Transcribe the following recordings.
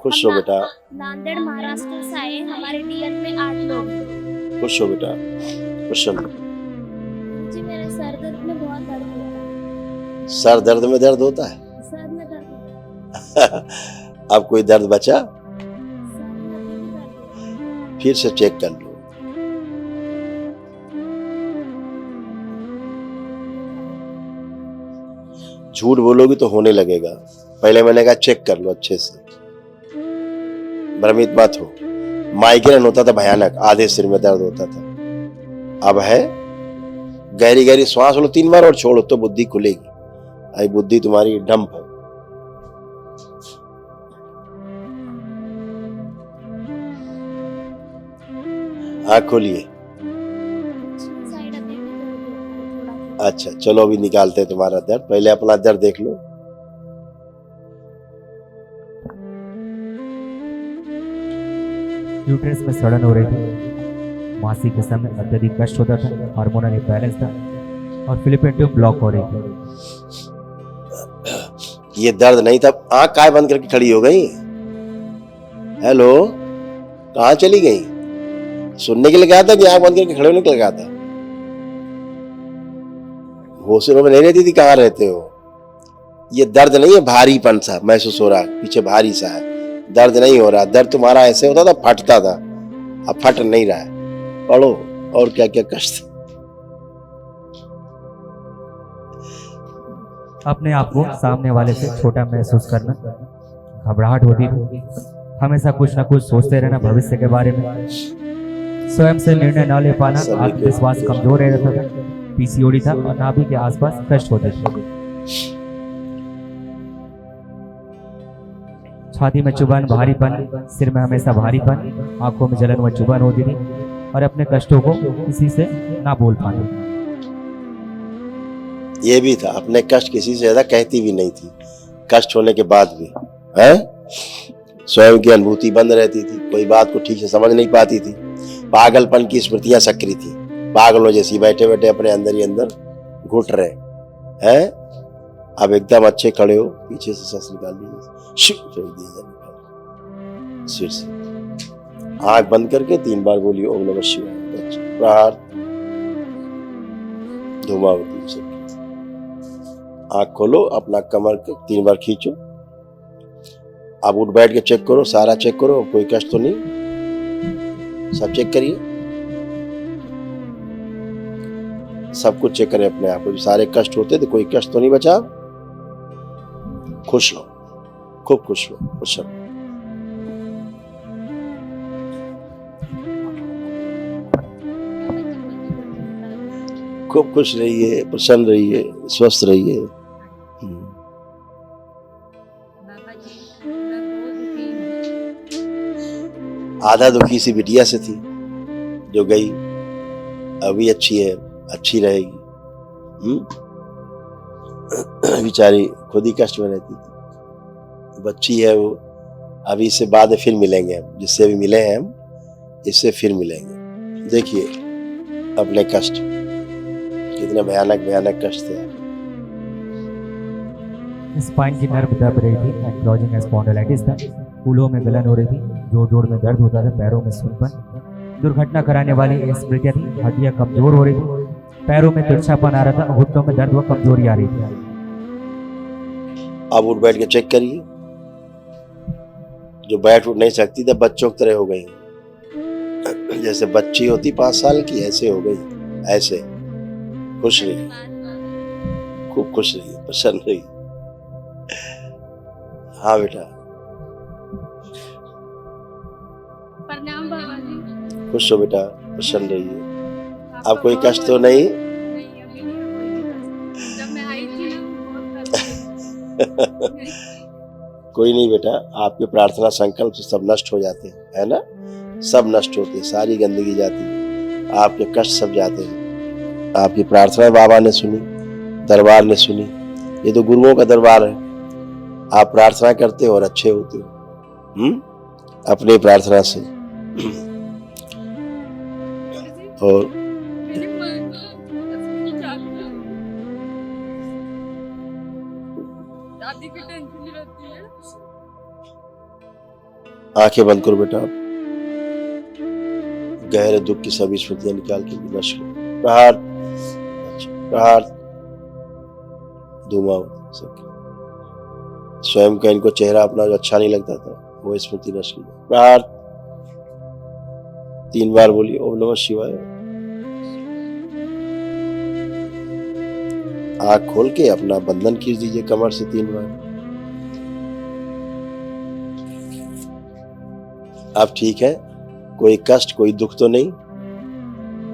खुश हम हो बेटा, नांदेड़ महाराष्ट्र से आए, हमारे डीएन में 8 लोग हैं। खुश हो बेटा, प्रसन्न। जी मेरे सर दर्द में बहुत दर्द होता है। सर दर्द में दर्द होता है। सर में दर्द होता है। अब कोई दर्द बचा? सर में अभी भी दर्द होता है। फिर से चेक कर लो। झूठ बोलोगी तो होने लगेगा। पहले मैंने कहा चेक कर लो अच्छे से, भ्रमित मत हो। माइग्रेन होता था भयानक, आधे सिर में दर्द होता था। अब है गहरी गहरी श्वास लो 3 बार और छोड़ो तो बुद्धि खुलेगी। आई बुद्धि तुम्हारी डंप है। आँख खोलिए। साइड अभी भी दर्द होता है थोड़ा। अच्छा चलो अभी निकालते हैं तुम्हारा दर्द। पहले अपना दर्द देख लो। यूट्रस में सड़न हो रही थी, मासिक के समय अत्यधिक कष्ट होता था, हार्मोनल इम्बैलेंस था और फिलिपिन ट्यूब ब्लॉक हो रही थी। ये दर्द नहीं था। आँख काय बंद करके खड़ी हो गई? हेलो, कहाँ चली गई? सुनने के लिए कहा था कि आँख बंद करके खड़े होने के लिए कहा था? होशरों में नहीं रहती थी, कहाँ रहते हो? ये दर्द नहीं है, भारीपन सा महसूस हो रहा है, पीछे भारी सा है। दर्द नहीं हो रहा। दर्द तुम्हारा ऐसे होता था, फटता था, अब फट नहीं रहा है। पढ़ो और क्या क्या कष्ट। अपने आप को सामने वाले से छोटा महसूस करना, घबराहट होती थी, हमेशा कुछ ना कुछ सोचते रहना भविष्य के बारे में, स्वयं से निर्णय न ले पाना, आत्मविश्वास कमजोर रहता था, पीसीओडी था और नाभि के आसपास कष्ट होते थे। छाती में चुभन, भारीपन, सिर में हमेशा भारीपन, आंखों में जलन व चुभन होती थी और अपने कष्टों को किसी से ना बोल पाना। ये भी था, अपने कष्ट किसी से ज्यादा कहती भी नहीं थी, कष्ट होने के बाद भी है। स्वयं की अनुभूति बंद रहती थी, कोई बात को ठीक से समझ नहीं पाती थी, पागलपन की स्मृतियां सक्रिय थी, पागलों जैसी बैठे बैठे अपने अंदर ही अंदर घुट रहे हैं। अब एकदम अच्छे खड़े हो, पीछे से सांस निकाल लीजिए, सिर से आंख बंद करके 3 बार बोलिए ओम नमः शिवाय। प्रहार धूमावती से आंख खोलो, अपना कमर 3 बार खींचो। आप उठ बैठ के चेक करो, सारा चेक करो, कोई कष्ट तो नहीं। सब चेक करिए, सब कुछ चेक करें अपने आप को। सारे कष्ट होते थे, कोई कष्ट तो नहीं बचा। खुश रहो, खूब खुश रहो, खुश रहो। खूब खुश रहिए, प्रसन्न रहिए, स्वस्थ रहिए। आधा दुखी सी बिटिया से थी जो गई, अभी अच्छी है, अच्छी रहेगी। बेचारी खुद ही कष्ट में रहती थी। बच्ची है वो, अभी इससे बाद में फिर मिलेंगे हम, जिससे भी मिले हैं हम, इससे फिर मिलेंगे। देखिए अपने कष्ट कितने भयानक भयानक कष्ट थे। स्पाइन की नर्व दब रही थी, एंक्लोजिंग स्पॉन्डिलाइटिस था, फूलों में गलन हो रही थी, जोड़ जोड़ में दर्द होता था, पैरों में सुनपन, दुर्घटना कराने वाली स्मृतियां थी, हड्डियां कमजोर हो रही थी, पैरों में तिरछापन आ रहा था, घुटनों में दर्द व कमजोरी आ रही थी। अब उठ बैठ के चेक करिए। जो बैठ उठ नहीं सकती थी, बच्चों की तरह हो गई, जैसे बच्ची होती 5 साल की, ऐसे हो गई। ऐसे खुश रहिए, खूब खुश रहिए, प्रसन्न रहिए। हाँ बेटा, प्रणाम बाबा जी। खुश हो बेटा, प्रसन्न रहिए। अब कोई कष्ट तो नहीं? नहीं, अभी नहीं कोई कष्ट। जब मैं आई थी ना बहुत कष्ट। कोई नहीं बेटा, आपके प्रार्थना संकल्प से सब नष्ट हो जाते हैं, है ना? सब नष्ट होते हैं, सारी गंदगी जाती है, आपके कष्ट सब जाते हैं। आपकी प्रार्थना बाबा ने सुनी, दरबार ने सुनी। ये तो गुरुओं का दरबार है। आप प्रार्थना करते हो और अच्छे होते हो, अपनी प्रार्थना से। और शादी की टेंशन रहती है। आंखें बंद करो बेटा। गहरे दुख की सभी स्मृतियां निकाल के विनाश करो। प्रहार, प्रहार, धुआं सब। स्वयं का इनको चेहरा अपना जो अच्छा नहीं लगता था वो स्मृति नष्ट की। प्रहार 3 बार बोलिए ओम नमः शिवाय। आंख खोल के अपना बंधन खींच दीजिए कमर से 3 बार। आप ठीक है? कोई कष्ट कोई दुख तो नहीं?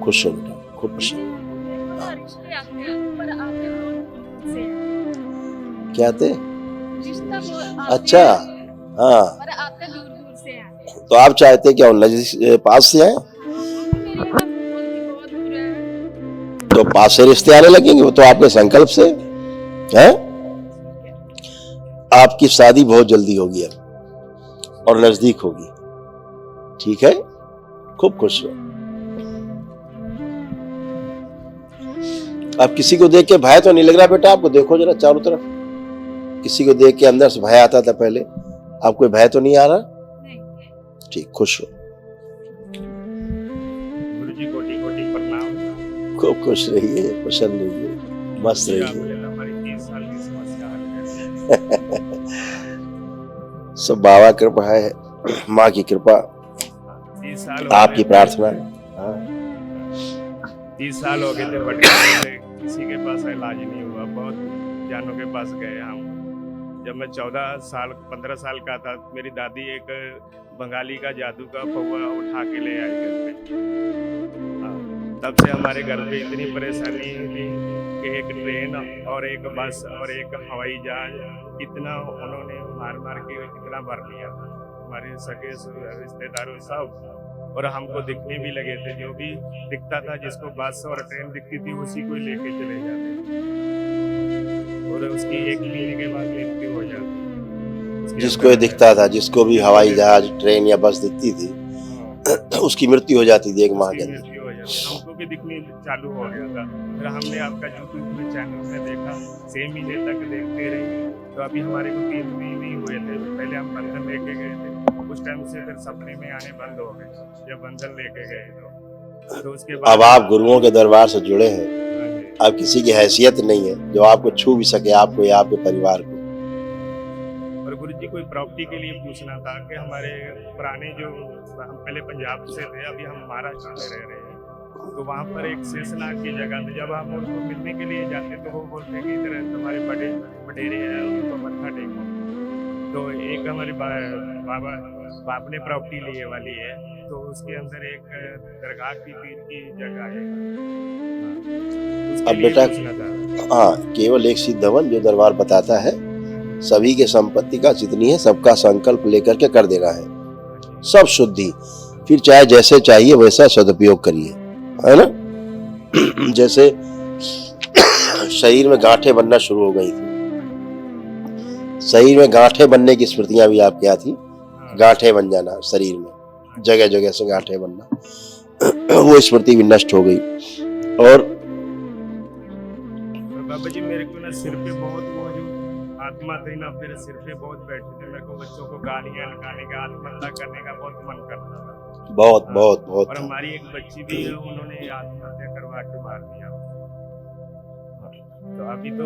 खुश हो बेटा, खूब खुश हो। रिश्ते आते हैं पर आते बहुत दूर से हैं। क्या आते? रिश्ता बहुत आते अच्छा, हैं, हाँ। पर आते दूर दूर से हैं। तो आप चाहते क्या नजदीक पास से आए? मेरे यहाँ बहुत दूर है। तो पास से रिश्ते आने लगेंगे, वो तो आपके संकल्प से है। आपकी शादी बहुत जल्दी होगी अब और नजदीक होगी, ठीक है? खूब खुश हो। अब किसी को देख के भय तो नहीं लग रहा बेटा आपको? देखो जरा चारों तरफ, किसी को देख के अंदर से भय आता था पहले, आप कोई भय तो नहीं आ रहा? नहीं। ठीक, खुश हो। गुरुजी कोटि कोटि प्रणाम। खूब खुश रहिए, प्रसन्न रहिए, मस्त रहिए। हमारी 30 साल की समस्या हल है। सब बाबा कृपा है, माँ की कृपा, 30 साल आपकी प्रार्थना। हाँ। 30 साल हो गए थे भटके थे, किसी के पास इलाज नहीं हुआ। बहुत जानों के पास गए हम। जब मैं 15 साल का था, मेरी दादी एक बंगाली का जादू का पौवा उठा के ले आई घर पे। हाँ, तब से हमारे घर पे इतनी परेशानी थी कि एक ट्रेन और एक बस और एक हवाई जहाज, इतना उन्होंने मार मार के कितना भर लिया था। हमारे सगे रिश्तेदारों सब, और हमको दिखने भी लगे थे। जो भी दिखता था, जिसको बस और ट्रेन दिखती थी, उसी को लेके चले जाते और उसकी 1 महीने के बाद मृत्यु हो जाती। जिसको ये दिखता था, जिसको भी हवाई जहाज ट्रेन या बस दिखती थी, उसकी मृत्यु हो जाती थी 1 माह के अंदर। हमको भी दिखने चालू हो गया था। फिर हमने आपका यूट्यूब में चैनल में देखा, 6 महीने तक देखते रहे। तो अभी हमारे को 3 महीने ही हुए थे। पहले हम बंधन लेके गए थे, उस टाइम से फिर सपने में आने बंद हो गए जब बंधन लेके गए। तो उसके बाद अब आप गुरुओं के दरबार से जुड़े हैं, अब किसी की हैसियत नहीं है जो आपको छू भी सके, आपको या आपके परिवार को। और गुरुजी कोई प्रॉपर्टी के लिए पूछना था कि हमारे पुराने जो, हम पहले पंजाब से थे, अभी हम महाराष्ट्र में रह रहे हैं। तो वहाँ पर एक शेषनाग की जगह थी। जब हम उनको मिलने के लिए जाते तो वो बोलते हैं कि इधर तुम्हारे बड़े बडेरे हैं, उनको मत्था टेको। तो एक हमारे बाबा बाप ने प्रॉपर्टी लिए वाली है, तो उसके अंदर एक दरगाह की पीर की जगह है। अब बेटा, हाँ, केवल एक सिद्ध हवन जो दरबार बताता है, सभी के संपत्ति का जितनी है सबका संकल्प लेकर के कर देना है, सब शुद्धि। फिर चाहे जैसे चाहिए वैसा सदुपयोग करिए, है ना? जैसे शरीर में गांठें बनना शुरू हो गई थी, शरीर में गांठें बनने की स्मृतियां भी आपके यहाँ थी। गांठें बन जाना शरीर में, जगह जगह से गांठें बनना, वो स्मृति भी नष्ट हो गई। और बाबा जी, मेरे को ना सिर पे बहुत वो जो आत्मा थी ना, मेरे सिर पे बहुत बैठे थे। मेरे को बच्चों को गालियां लगाने का, आत्महत्या करने का बहुत मन करता था। बहुत बहुत बहुत। और हमारी एक बच्ची भी है, उन्होंने आत्महत्या करवा के मार दिया। तो अभी तो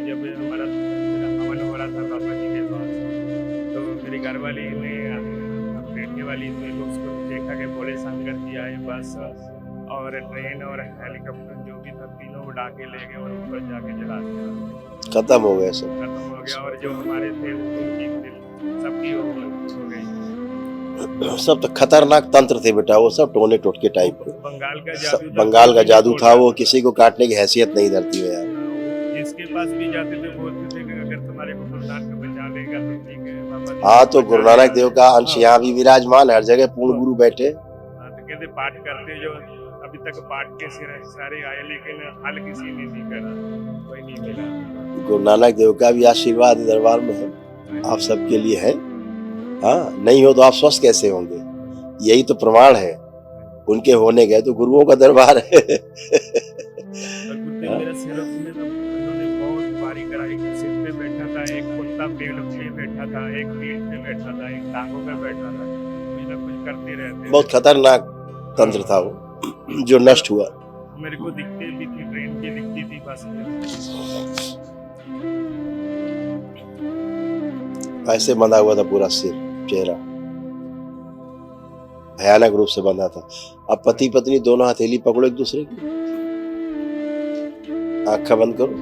जब हमारा हवन हो रहा था बाबा जी के पास, तो मेरी घरवाली ने, बेटे वाली ने उसको देखा कि बोले शंकर जी आए, बस और ट्रेन और हेलीकॉप्टर जो भी था, तीनों उड़ा के ले गए और ऊपर जाके जला दिया। खत्म हो गया सब, खत्म हो गया। और जो हमारे थे उनकी सबकी हो गई। सब तो खतरनाक तंत्र थे बेटा, वो सब टोने टोटके टाइप के। बंगाल का जादू था वो, किसी को काटने की हैसियत नहीं धरती में यार। जिसके पास भी जाते थे बोलते थे कि अगर तुम्हारे को गुरु नानक बचा लेगा तो ठीक है बाबा। हाँ, तो गुरु नानक देव का अंश यहाँ भी विराजमान, हर जगह पूर्ण गुरु बैठे। हाँ, तो कहते पाठ करते जो अभी तक पाठ के सारे आए, लेकिन हल किसी ने नहीं करा, कोई नहीं मिला। गुरु नानक देव का भी आशीर्वाद दरबार में है, आप सबके लिए है। हाँ, नहीं हो तो आप स्वस्थ कैसे होंगे? यही तो प्रमाण है, उनके होने गए तो गुरुओं का दरबार है। मेरा सिर में उन्होंने बहुत बारी कराई। सिर पे बैठा था, एक कुत्ता पेड़ पे बैठा था, एक पीठ पे बैठा था, एक टांगों पे बैठा था, कुछ ना कुछ करते रहते। बहुत खतरनाक तंत्र था वो जो नष्ट हुआ। मेरे को दिखती भी थी, ट्रेन की दिखती थी बस में। ऐसे बंधा हुआ था पूरा सिर, चेहरा भयानक रूप से बंधा था। अब पति पत्नी दोनों हथेली पकड़ो एक दूसरे की, आंखें बंद करो,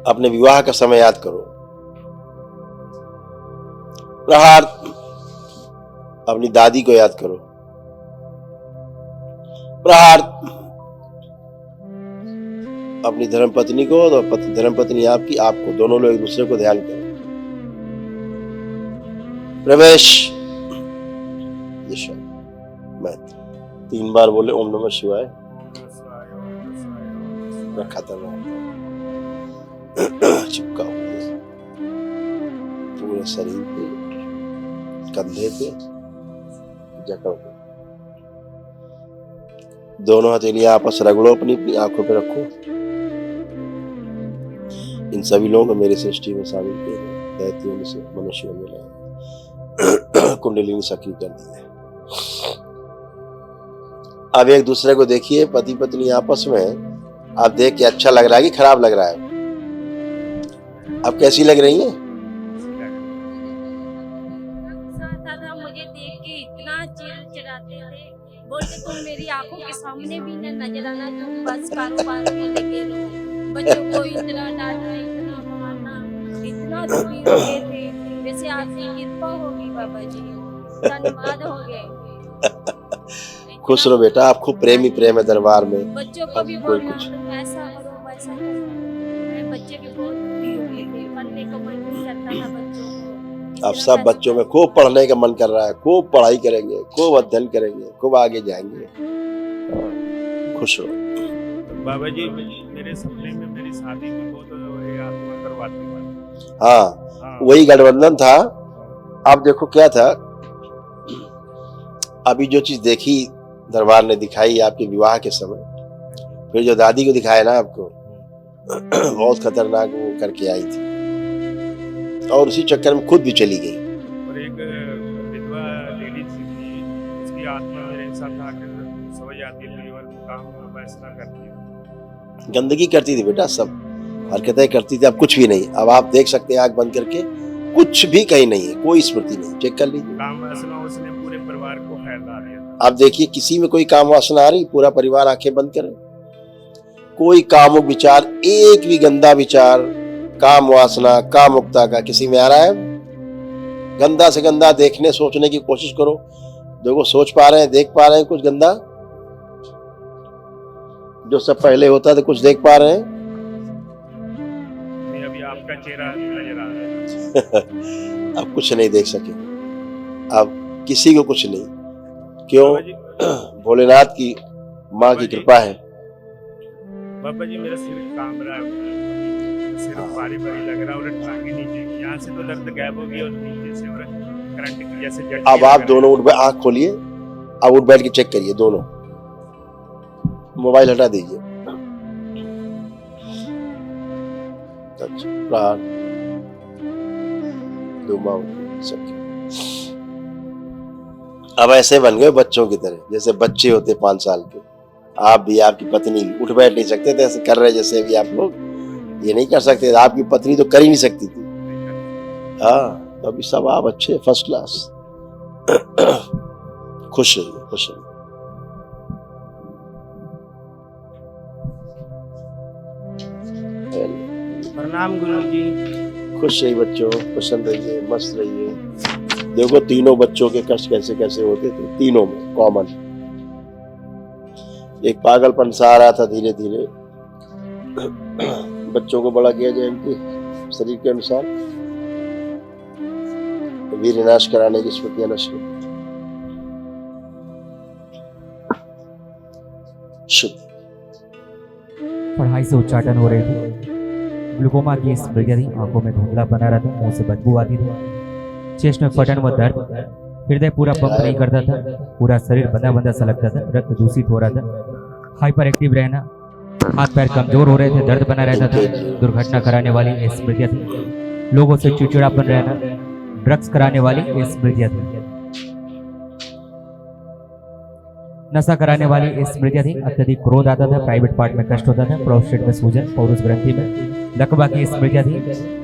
अपने विवाह का समय याद करो। प्रहार अपनी दादी को याद करो। प्रहार अपनी धर्मपत्नी को और धर्मपत्नी आपकी, आपको, दोनों लोग एक दूसरे को ध्यान करो। प्रवेश ये मैं 3 बार बोले ओम नमः शिवाय, खतरनाक चिपका हुआ पूरे शरीर पे, कंधे पे, जकड़ पे। दोनों हथेलियां आपस रगड़ो, अपनी अपनी आंखों पे रखो। इन सभी लोगों को मेरी सृष्टि में शामिल किए हैं, दैत्यों में से मनुष्यों में लाए, कुंडलिनी सक्रिय कर दी है। अब एक दूसरे को देखिए, पति पत्नी आपस में। आप देख के अच्छा लग रहा है कि खराब लग रहा है? अब कैसी लग रही है? दादा मुझे देख के इतना चिढ़ाते थे, बोलते तुम मेरी आंखों के सामने भी न नजर आना, तुम बस कारोबार में लगे रहो। बच्चों को इतना डांटना, इतना मारना, इतना दुखी हो गए थे। वैसे आपकी कृपा होगी बाबा जी, धन्यवाद हो गए। खुश रहो बेटा, आप खूब प्रेमी प्रेम है दरबार में। बच्चों को भी बोलना ऐसा करो वैसा करो। बच्चे भी बहुत दुखी हो गए थे, पढ़ने को मन नहीं करता था बच्चों को। अब सब बच्चों में खूब पढ़ने का मन कर रहा है, खूब पढ़ाई करेंगे, खूब अध्ययन करेंगे, खूब आगे जाएंगे। खुश रहो बाबा जी। मेरे सपने में मेरी शादी भी बहुत आत्मा करवाती थी। हाँ, वही गठबंधन था। अब देखो क्या था, अभी जो चीज देखी दरबार ने दिखाई आपके विवाह के समय, फिर जो दादी को दिखाया ना आपको, बहुत खतरनाक वो करके आई थी, और उसी चक्कर में खुद भी चली गई। और एक विधवा लेडी थी, उसकी आत्मा मेरे साथ आकर सो जाती थी और काम फैसला करती थी। गंदगी करती थी बेटा, सब हरकतें करती थी। अब कुछ भी नहीं। अब आप देख सकते हैं आंख बंद करके, कुछ भी कहीं नहीं है, कोई स्मृति नहीं। चेक कर लीजिए। काम वासना उसने पूरे परिवार को फैला दिया। आप देखिए किसी में कोई काम वासना आ रही, पूरा परिवार आंखें बंद करे। कोई कामुक विचार, एक भी गंदा विचार, काम वासना, कामुकता का किसी में आ रहा है? गंदा से गंदा देखने सोचने की कोशिश करो। देखो सोच पा रहे हैं, देख पा रहे हैं कुछ गंदा? जो सब पहले होता था कुछ देख पा रहे हैं? अभी आपका चेहरा नजर आ रहा है। अब कुछ नहीं देख सके, अब किसी को कुछ नहीं। क्यों? भोलेनाथ की माँ की कृपा है। बाबा जी मेरा सिर काम रहा है, सिर भारी भारी लग रहा है और टांगे नीचे, यहाँ से तो दर्द गायब हो गई और नीचे से और करंट की जैसे झटके। अब आप दोनों उठ, आँख खोलिए, अब उठ बैठ के चेक करिए दोनों। मोबाइल हटा दीजिए। अच्छा, सबके अब ऐसे बन गए बच्चों की तरह, जैसे बच्चे होते 5 साल के। आप भी, आपकी पत्नी भी उठ बैठ नहीं सकते थे, ऐसे कर रहे जैसे भी आप लोग ये नहीं कर सकते। आपकी पत्नी तो कर ही नहीं सकती थी। हाँ, तो अभी सब आप अच्छे, फर्स्ट क्लास। खुश रहिए, खुश रहिए। प्रणाम गुरु जी। खुश रहिए बच्चों, प्रसन्न रहिए, मस्त रहिए। देखो तीनों बच्चों के कष्ट कैसे कैसे होते थे, तीनों में कॉमन। एक पागलपन सा आ रहा था धीरे धीरे, बच्चों को बड़ा किया जाए इनके शरीर के अनुसार, वीर विनाश कराने की स्मृतियां नष्ट। शुभ। पढ़ाई से उच्चाटन हो रही थी, ग्लूकोमा की स्मृतियां थी, आंखों में धुंधला बना रहा था, मुंह से बदबू आती थी, चेस्ट में फटन व दर्द, हृदय पूरा पंप नहीं करता था, पूरा शरीर बंधा बंधा सा लगता था, रक्त दूषित हो रहा था, हाइपर एक्टिव रहना, हाथ पैर कमजोर हो रहे थे, दर्द बना रहता था, दुर्घटना कराने वाली स्मृतियां थी, लोगों से चिड़चिड़ापन रहना, ड्रग्स कराने वाली स्मृतियां थी, नशा कराने वाली स्मृतियां थी, अत्यधिक क्रोध आता था, प्राइवेट पार्ट में कष्ट होता था, प्रोस्टेट में सूजन, पौरुष ग्रंथि में लकवा की स्मृतियां थी,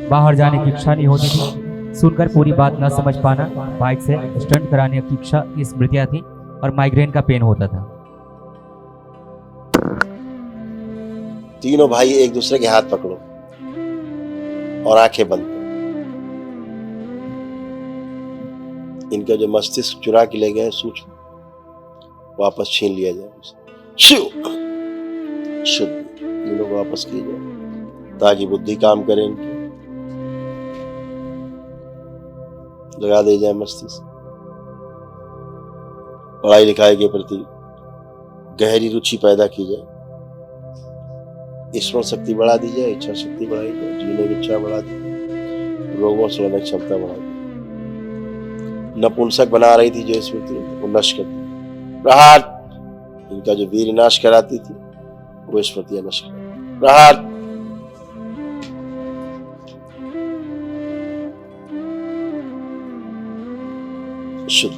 बाहर जाने की इच्छा नहीं होती थी, सुनकर पूरी बात न समझ पाना, बाइक से स्टंट कराने की इच्छा, स्मृतियां थी, और माइग्रेन का पेन होता था। तीनों भाई एक दूसरे के हाथ पकड़ो और आंखें बंद करो। इनका जो मस्तिष्क चुरा के ले गए सूक्ष्म वापस छीन लिया जाए, शुद्ध तीनों को वापस किया जाए ताकि बुद्धि काम करे, इनकी लगा दे जाए मस्तिष्क, पढ़ाई लिखाई के प्रति गहरी रुचि पैदा की जाए, स्मरण शक्ति बढ़ा दी जाए, इच्छा शक्ति बढ़ाई जाए, जीने की इच्छा बढ़ा दी जाए, रोगों से लड़ने की क्षमता बढ़ा दी, नपुंसक बना रही थी जो स्मृति वो नष्ट कर दी, प्रहार इनका जो वीर नाश कराती थी वो स्मृतियां नष्ट कर, प्रहार शुद्ध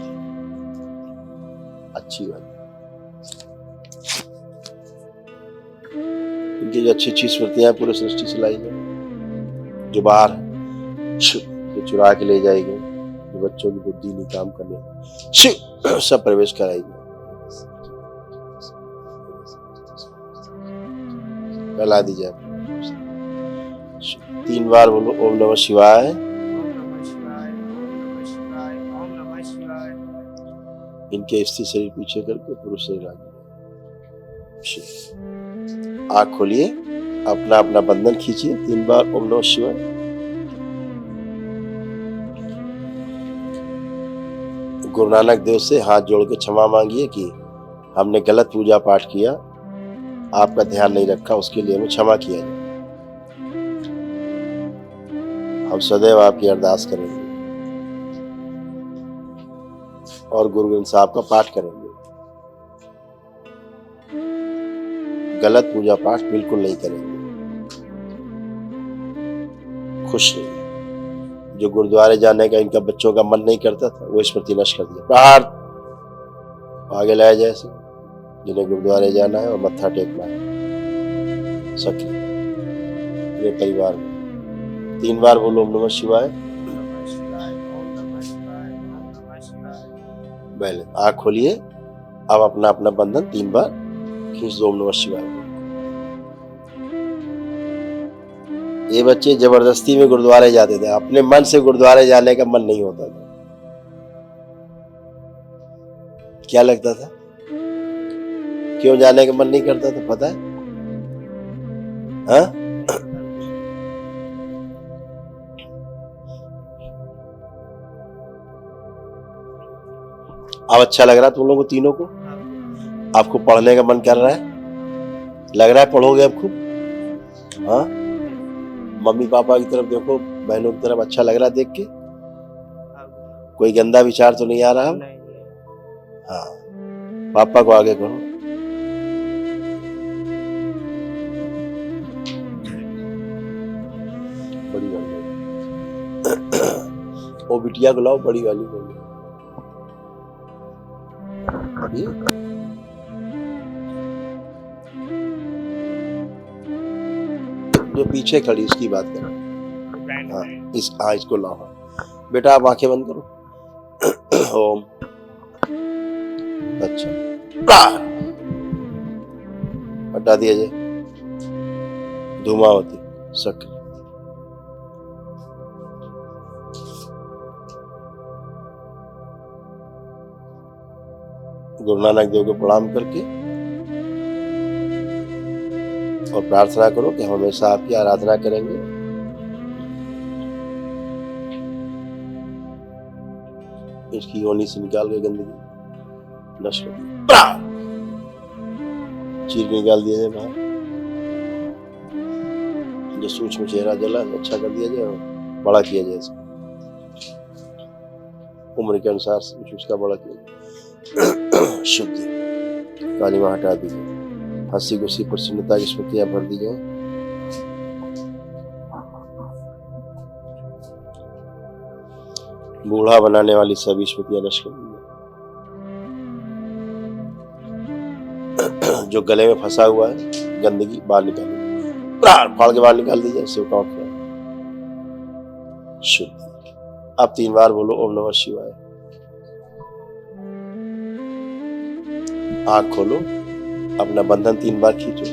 अच्छी बात। इनकी जो अच्छी अच्छी स्मृतियां पूरे सृष्टि से लाई जाए, जो बाहर जो चुरा के ले जाएगी, जो बच्चों की बुद्धि नहीं काम करने, सब प्रवेश कराएगी, फैला दी जाए। 3 बार बोलो ओम नमः शिवाय। इनके स्थिर शरीर पीछे करके पुरुष शरीर आगे, आँख खोलिए, अपना अपना बंधन खींचिए, 3 बार ओम नमः शिवाय। गुरु नानक देव से हाथ जोड़ के क्षमा मांगिए कि हमने गलत पूजा पाठ किया, आपका ध्यान नहीं रखा, उसके लिए हमें क्षमा किया जाए। हम सदैव आपकी अरदास करेंगे और गुरु ग्रंथ साहब का पाठ करेंगे। गलत पूजा पाठ बिल्कुल नहीं करेंगे। खुश रहिए। जो गुरुद्वारे जाने का इनका बच्चों का मन नहीं करता था वो स्मृति नष्ट कर दिया, प्रहार आगे लाया जाए, जिन्हें गुरुद्वारे जाना है और मत्था टेकना है, सक्रिय पूरे परिवार में 3 बार बोलो ओम नमः शिवाय। पहले आँख खोलिए, अब अपना अपना बंधन 3 बार खींच दो, ओम नमः शिवाय। ये बच्चे जबरदस्ती में गुरुद्वारे जाते थे, अपने मन से गुरुद्वारे जाने का मन नहीं होता था। क्या लगता था, क्यों जाने का मन नहीं करता था पता है? हाँ? अब अच्छा लग रहा है तुम लोगों को तीनों को? आपको पढ़ने का मन कर रहा है? लग रहा है पढ़ोगे अब खूब? हाँ? मम्मी पापा की तरफ देखो, बहनों की तरफ, अच्छा लग रहा है देख के? कोई गंदा विचार तो नहीं आ रहा? हाँ, पापा को आगे करो। बड़ी वाली वो बिटिया को लाओ, बड़ी वाली को। जो पीछे खड़ी उसकी बात करो। हाँ, इसको लाओ बेटा, आप आंखें बंद करो। ओम। अच्छा, हटा दिया जाए। धूमावती सक्रिय। गुरु नानक देव को प्रणाम करके और प्रार्थना करो कि हम हमेशा आपकी आराधना करेंगे। इसकी योनि से निकाल के गंदगी नष्ट कर चीर निकाल दिया जाए बाहर। जो सूक्ष्म चेहरा जला अच्छा कर दिया जाए और बड़ा किया जाए इसको। उम्र के अनुसार उसका बड़ा किया जाए। शुद्धि काली मां हटा दीजिए। हंसी खुशी प्रसन्नता की स्मृतियां भर दी जाए। बूढ़ा बनाने वाली सभी स्मृतियां नष्ट कर दी जाए। जो गले में फंसा हुआ है गंदगी बाहर निकाल दी जाए, फाड़ के बाहर निकाल दी जाए। शिव का शुद्ध। अब 3 बार बोलो ओम नमः शिवाय। आंख खोलो, अपना बंधन 3 बार खींचो,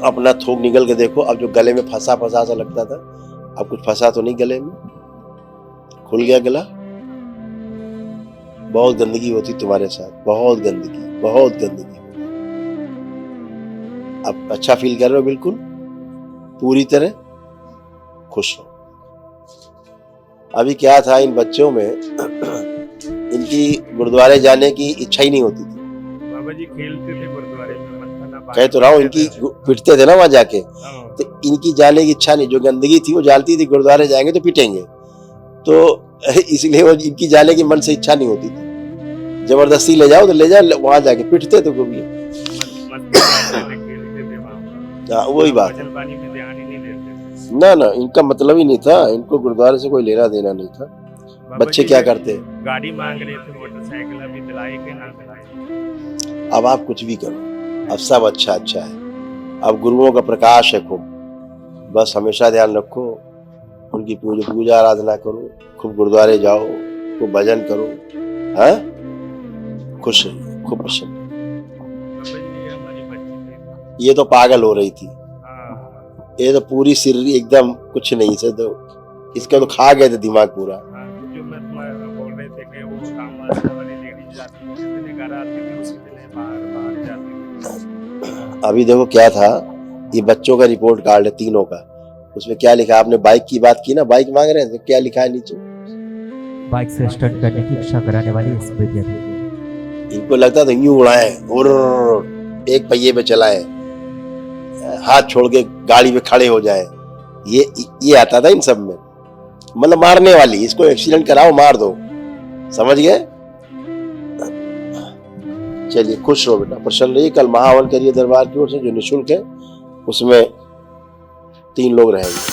अपना थोक निकल के देखो। अब जो गले में फंसा फंसा सा लगता था, अब कुछ फंसा तो नहीं गले में, खुल गया गला। बहुत गंदगी होती तुम्हारे साथ, बहुत गंदगी, बहुत गंदगी। अब अच्छा फील कर रहे हो, बिल्कुल पूरी तरह खुश हो। अभी क्या था, इन बच्चों में इनकी गुरुद्वारे जाने की इच्छा ही नहीं होती थी। बाबा जी खेलते थे गुरुद्वारे में, कह तो रहा हूँ, इनकी पिटते थे ना वहां जाके, तो इनकी जाने की इच्छा नहीं। जो गंदगी थी वो जालती थी, गुरुद्वारे जाएंगे तो पिटेंगे, तो इसलिए वो इनकी जाने की मन से इच्छा नहीं होती थी। जबरदस्ती ले जाओ तो ले जाओ, वहां जाके पिटते तो को भी। हाँ वही बात है। पानी में ध्यान ही नहीं देते। ना ना, इनका मतलब ही नहीं था, इनको गुरुद्वारे से कोई लेना देना नहीं था। बच्चे क्या करते, गाड़ी मांग रहे थे, मोटरसाइकिल, अभी दिलाई के ना दिलाई। अब आप कुछ भी करो, अब सब अच्छा अच्छा है। अब गुरुओं का प्रकाश है खूब, बस हमेशा ध्यान रखो, उनकी पूजा आराधना करो, खूब गुरुद्वारे जाओ, खूब भजन करो, हाँ खुश रहिए, खूब प्रसन्न। ये तो पागल हो रही थी, ये तो पूरी सिर एकदम कुछ नहीं से, तो इसका तो खा गए थे दिमाग पूरा। जो मैं बोल रहे थे कि वो काम वाली लेडीज जाती है, जितने घर आती थी उसी दिन बाहर जाती थी। अभी देखो क्या था, ये बच्चों का रिपोर्ट कार्ड है तीनों का, उसमें क्या लिखा, आपने बाइक की बात की ना, बाइक मांग रहे हैं, तो क्या लिखा है नीचे, बाइक से स्टंट करने की इच्छा कराने वाली स्मृतियां थी। इनको लगता था यूं उड़ाए और एक पहिए पे चलाए, हाथ छोड़ के गाड़ी पे खड़े हो जाए, ये आता था इन सब में। मतलब मारने वाली, इसको एक्सीडेंट कराओ मार दो, समझ गए। चलिए खुश रहो बेटा, प्रसन्न रहिए। कल महाहवन करिए दरबार की ओर से, जो निःशुल्क है, उसमें 3 लोग रहेंगे।